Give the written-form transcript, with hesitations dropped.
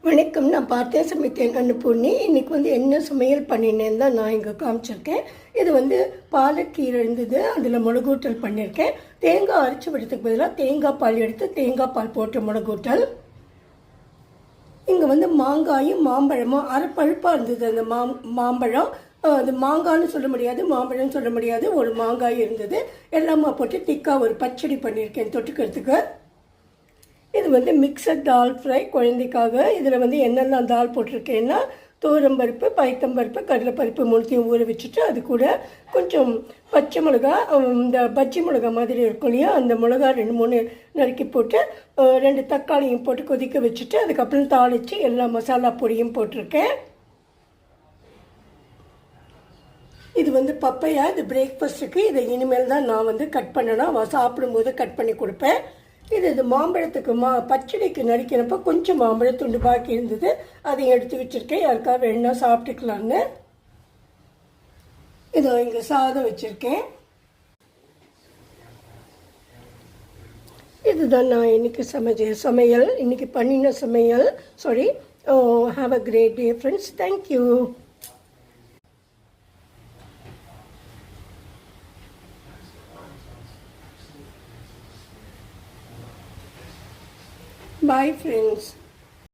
வணக்கம். நான் பார்த்தேன் சமைத்தேன் அன்னபூர்ணி. இன்றைக்கி என்ன சமையல் பண்ணினேன்னு தான் நான் இங்கே காமிச்சிருக்கேன். இது பாலக்கீரை இருந்தது, அதில் மிளகூட்டல் பண்ணியிருக்கேன். தேங்காய் அரைச்சி விடுறதுக்கு பதிலாக தேங்காய் பால் எடுத்து தேங்காய் பால் போட்ட மிளகூட்டல். இங்கே மாங்காயும் மாம்பழமும் அரை பழுப்பாக இருந்தது. அந்த மாம்பழம் அது மாங்காய்னு சொல்ல முடியாது, மாம்பழம்னு சொல்ல முடியாது, ஒரு மாங்காய் இருந்தது. எல்லாமே போட்டு திக்காக ஒரு பச்சடி பண்ணியிருக்கேன் தொட்டுக்கிறதுக்கு. இது மிக்சட் தால் ஃப்ரை குழந்தைக்காக. இதில் என்னென்ன தால் போட்டிருக்கேன்னா தோரம்பருப்பு, பயத்தம்பருப்பு, கடலைப்பருப்பு மூணுத்தையும் ஊற வச்சுட்டு அது கூட கொஞ்சம் பச்சை மிளகா, இந்த பஜ்ஜி மிளகா மாதிரி இருக்கும் இல்லையா, அந்த மிளகா 2-3 நறுக்கி போட்டு 2 தக்காளியும் போட்டு கொதிக்க வச்சுட்டு அதுக்கப்புறம் தாளித்து எல்லா மசாலா பொடியும் போட்டிருக்கேன். இது பப்பையா, இது பிரேக்ஃபாஸ்ட்டுக்கு. இதை இனிமேல் தான் நான் கட் பண்ணணும், சாப்பிடும்போது கட் பண்ணி கொடுப்பேன். இது மாம்பழத்துக்கு பச்சடிக்கு நறுக்கிறப்ப கொஞ்சம் மாம்பழத்துண்டு பாக்கி இருந்தது, அதை எடுத்து வச்சுருக்கேன். யாருக்காவது வேணா சாப்பிட்டுக்கலான்னு. இதோ இங்கே சாதம் வச்சுருக்கேன். இதுதான் நான் இன்னைக்கு சமையல் இன்னைக்கு பண்ணின சமையல். Sorry. Have a great day friends. Thank you. Bye friends.